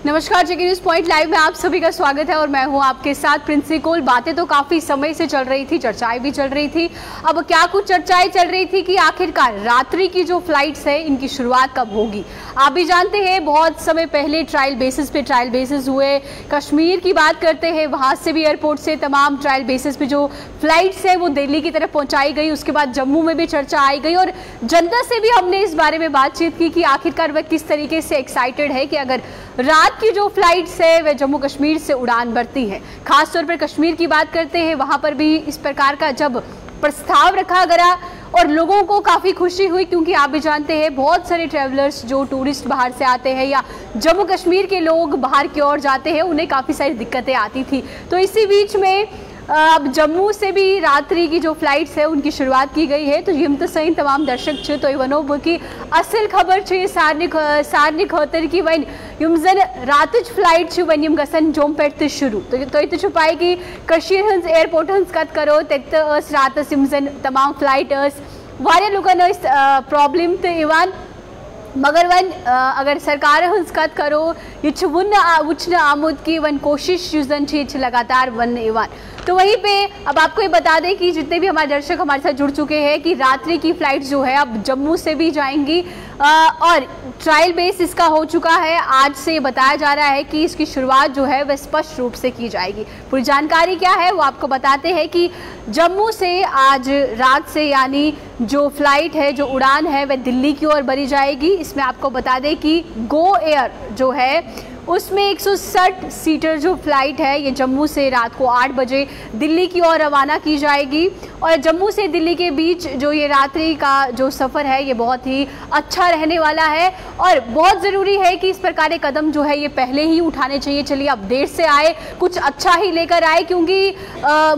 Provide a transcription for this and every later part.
नमस्कार, जेके news point live में आप सभी का स्वागत है और मैं हूं आपके साथ प्रिंसी कोल। बातें तो काफी समय से चल रही थी, चर्चाएं भी चल रही थी। अब क्या कुछ चर्चाएं चल रही थी कि आखिरकार रात्रि की जो फ्लाइट्स है इनकी शुरुआत कब होगी। आप भी जानते हैं बहुत समय पहले ट्रायल बेसिस हुए। कश्मीर की बात करते हैं, वहां से भी एयरपोर्ट से तमाम ट्रायल बेसिस पे जो फ्लाइट्स है वो दिल्ली की तरफ पहुंचाई गई। उसके बाद जम्मू में भी चर्चा आई गई और जनता से भी हमने इस बारे में बातचीत की कि आखिरकार वह किस तरीके से एक्साइटेड है कि अगर रात की जो फ्लाइट्स है वह जम्मू कश्मीर से उड़ान भरती है। खासतौर पर कश्मीर की बात करते हैं, वहां पर भी इस प्रकार का जब प्रस्ताव रखा गया और लोगों को काफ़ी खुशी हुई, क्योंकि आप भी जानते हैं बहुत सारे ट्रैवलर्स जो टूरिस्ट बाहर से आते हैं या जम्मू कश्मीर के लोग बाहर की ओर जाते हैं उन्हें काफ़ी सारी दिक्कतें आती थी। तो इसी बीच में अब जम्मू से भी रात्रि की जो फ्लाइट्स है उनकी शुरुआत की गई है। तो यम तो सही तमाम दर्शक छे तो वनो की असल खबर छे सारनी खोतर की वन यम जन रातुच फ्लाइट छे वन यम गसन जोमपेट तो शुरू तो छुपाई कि कशीर हंस एयरपोर्ट हंस कत करो तक रातस यम जन तमाम फ्लाइट वारिया लुकन प्रॉब्लम तो इवान, मगर वन अगर सरकार हंस कत करो ये वुचन आमुद की वन कोशिश युजन लगातार वन इवान। तो वहीं पे अब आपको ये बता दें कि जितने भी हमारे दर्शक हमारे साथ जुड़ चुके हैं कि रात्रि की फ्लाइट जो है अब जम्मू से भी जाएंगी और ट्रायल बेस इसका हो चुका है। आज से बताया जा रहा है कि इसकी शुरुआत जो है वह स्पष्ट रूप से की जाएगी। पूरी जानकारी क्या है वो आपको बताते हैं कि जम्मू से आज रात से यानी जो फ्लाइट है, जो उड़ान है वह दिल्ली की ओर भरी जाएगी। इसमें आपको बता दें कि गो एयर जो है उसमें 160 सीटर जो फ्लाइट है ये जम्मू से रात को 8 बजे दिल्ली की ओर रवाना की जाएगी। और जम्मू से दिल्ली के बीच जो ये रात्रि का जो सफ़र है ये बहुत ही अच्छा रहने वाला है और बहुत ज़रूरी है कि इस प्रकार के कदम जो है ये पहले ही उठाने चाहिए। चलिए अब देर से आए, कुछ अच्छा ही लेकर आए, क्योंकि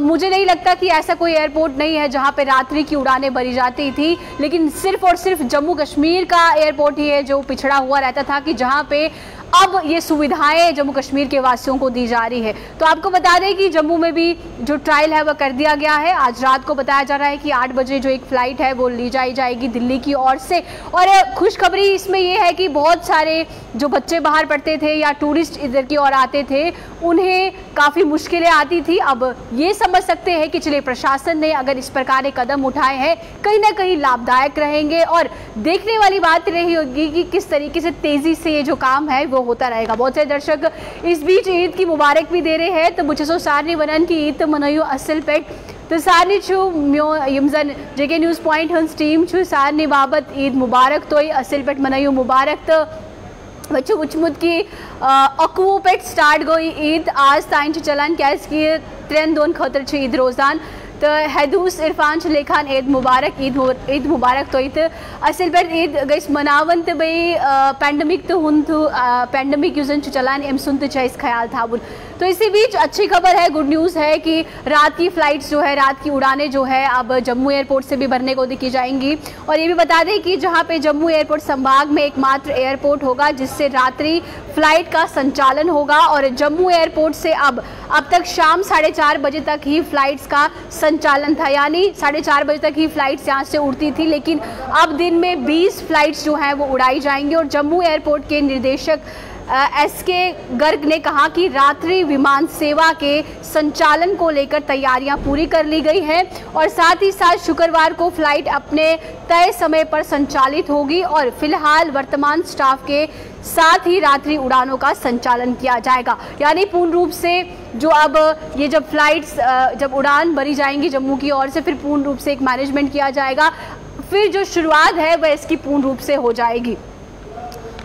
मुझे नहीं लगता कि ऐसा कोई एयरपोर्ट नहीं है जहाँ पर रात्रि की उड़ानें भरी जाती थी, लेकिन सिर्फ और सिर्फ जम्मू कश्मीर का एयरपोर्ट ही है जो पिछड़ा हुआ रहता था कि जहाँ पे अब ये सुविधाएं जम्मू कश्मीर के वासियों को दी जा रही है। तो आपको बता दें कि जम्मू में भी जो ट्रायल है वह कर दिया गया है। आज रात को बताया जा रहा है कि 8 बजे जो एक फ़्लाइट है वो ली जाएगी दिल्ली की ओर से। और खुशखबरी इसमें ये है कि बहुत सारे जो बच्चे बाहर पढ़ते थे या टूरिस्ट इधर की ओर आते थे उन्हें काफ़ी मुश्किलें आती थी। अब ये समझ सकते हैं कि चलिए प्रशासन ने अगर इस प्रकार के कदम उठाए हैं कहीं ना कहीं लाभदायक रहेंगे और देखने वाली बात रही होगी कि किस तरीके से तेज़ी से ये जो काम है वो होता रहेगा। बहुत से दर्शक इस बीच ईद की मुबारक भी दे रहे हैं। तो मुझे सारनी वनन की ईद मनयु असल पेट तो सारनी छु म्यो यमजन जेके न्यूज पॉइंट हंस टीम छु सारनी बाबत ईद मुबारक तो असल पेट मनयु मुबारक। तो बच्चों उचमुद की अकवू पेट स्टार्ट गई ईद आज ताइन चलान क्या कि 3-2 खतर ईद रोजान। तो हैदूस इरफान लेखान ईद मुबारक ईद मुबारक तो असल पे ईद गई मनावन तो भाई पैंडमिक तो हुन पैंडमिक यूजन चलान एम सुन तो इस ख्याल था। तो इसी बीच अच्छी खबर है, गुड न्यूज़ है कि रात की फ़्लाइट्स जो है, रात की उड़ानें जो है अब जम्मू एयरपोर्ट से भी भरने को की जाएंगी। और ये भी बता दें कि जहां पे जम्मू एयरपोर्ट संभाग में एकमात्र एयरपोर्ट होगा जिससे रात्रि फ्लाइट का संचालन होगा। और जम्मू एयरपोर्ट से अब तक शाम 4:30 बजे तक ही फ्लाइट्स का संचालन था, यानी 4:30 बजे तक ही फ्लाइट्स यहाँ से उड़ती थी, लेकिन अब दिन में 20 फ्लाइट्स जो हैं वो उड़ाई जाएंगी। और जम्मू एयरपोर्ट के निदेशक एसके गर्ग ने कहा कि रात्रि विमान सेवा के संचालन को लेकर तैयारियां पूरी कर ली गई हैं और साथ ही साथ शुक्रवार को फ्लाइट अपने तय समय पर संचालित होगी और फिलहाल वर्तमान स्टाफ के साथ ही रात्रि उड़ानों का संचालन किया जाएगा। यानी पूर्ण रूप से जो अब ये जब फ्लाइट्स जब उड़ान भरी जाएंगी जम्मू की ओर से, फिर पूर्ण रूप से एक मैनेजमेंट किया जाएगा, फिर जो शुरुआत है वह इसकी पूर्ण रूप से हो जाएगी।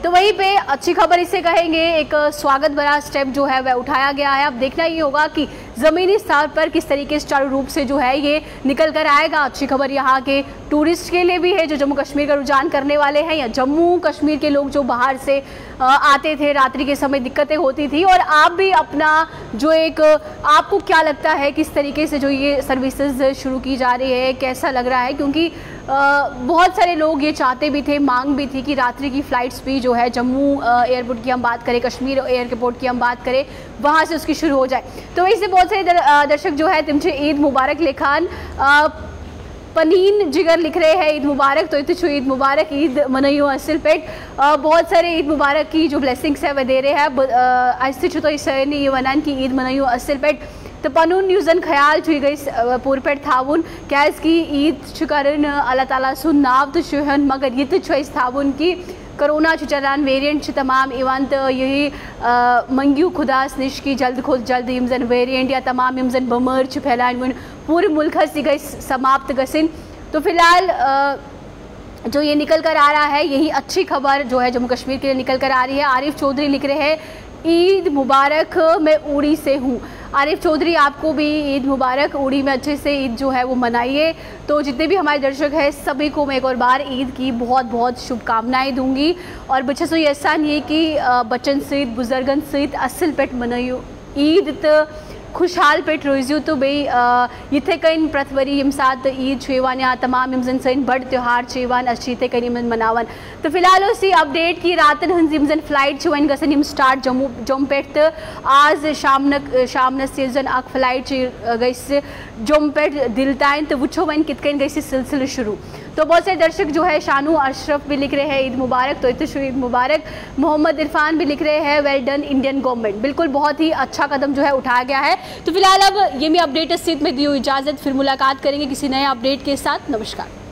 तो वहीं पे अच्छी खबर इसे कहेंगे, एक स्वागत भरा स्टेप जो है वह उठाया गया है। अब देखना ये होगा कि ज़मीनी स्तर पर किस तरीके से चालू रूप से जो है ये निकल कर आएगा। अच्छी खबर यहाँ के टूरिस्ट के लिए भी है जो जम्मू कश्मीर का रुझान करने वाले हैं, या जम्मू कश्मीर के लोग जो बाहर से आते थे, रात्रि के समय दिक्कतें होती थी। और आप भी अपना जो एक आपको क्या लगता है किस तरीके से जो ये सर्विसेज शुरू की जा रही है, कैसा लग रहा है, क्योंकि बहुत सारे लोग ये चाहते भी थे, मांग भी थी कि रात्रि की फ़्लाइट्स भी जो है जम्मू एयरपोर्ट की हम बात करें, कश्मीर एयरपोर्ट की हम बात करें, वहाँ से उसकी शुरू हो जाए। तो इससे बहुत सारे दर्शक जो है तुमसे ईद मुबारक लेखान पनीन जिगर लिख रहे हैं ईद मुबारक। तो इतु ईद मुबारक, ईद मनाइयो असिल पेट। बहुत सारे ईद मुबारक की जो ब्लेसिंग्स है वह दे रहे हैं। अस तो सैनी ये वनान की ईद मनाइयो असिल पेट। तो पनुन यूजन ख्याल छुई गई पूर पे थावन कैस की ईद करन अल्लाह ताला सुन नाव तो शुहन मगर ये तो थावन की कोरोना चलान वेरिएंट तमाम इवान तो यही मंगियो खुदास निश की जल्द खुद जल्द यम जन वेरिएंट या तमाम यम जन बमर फैलान वन पूरे मुल्क गई समाप्त गसिन। तो फिलहाल जो ये निकल कर आ रहा है यही अच्छी खबर जो है जम्मू कश्मीर के लिए निकल कर आ रही है। आरिफ चौधरी लिख रहे हैं ईद मुबारक, मैं उड़ी से हूँ। आरिफ चौधरी आपको भी ईद मुबारक, उड़ी में अच्छे से ईद जो है वो मनाइए। तो जितने भी हमारे दर्शक हैं सभी को मैं एक और बार ईद की बहुत बहुत शुभकामनाएं दूंगी। और बच्चे सो एहसान ये कि बच्चन सहित बुजुर्गन सहित असल पेट मनाइयो ईद तो खुशहाल पेट रोज़ियो। तो बे ये कन प्रत वरी यम सात ईद छुवान या तमाम यम जन सन बड़ त्यौहार छुवान अच्छे कन यम मनावन। तो फिलहाल उसी अपडेट की रातन हंज यम जन फ्लाइट वन गसन यम स्टार्ट जम्मू पे। तो आज शामनस जन अख फ्लाइट गई जम्मू पे दिल तान। तो वो वन कित गई सिलसिल शुरू। तो बहुत सारे दर्शक जो है शानू अशरफ भी लिख रहे हैं ईद मुबारक। तो इतु ईद मुबारक। मोहम्मद इरफान भी लिख रहे हैं वेल डन इंडियन गवर्नमेंट। बिल्कुल बहुत ही अच्छा कदम जो है उठाया गया है। तो फिलहाल अब ये भी अपडेट इस में दी हुई इजाज़त, फिर मुलाकात करेंगे किसी नए अपडेट के साथ। नमस्कार।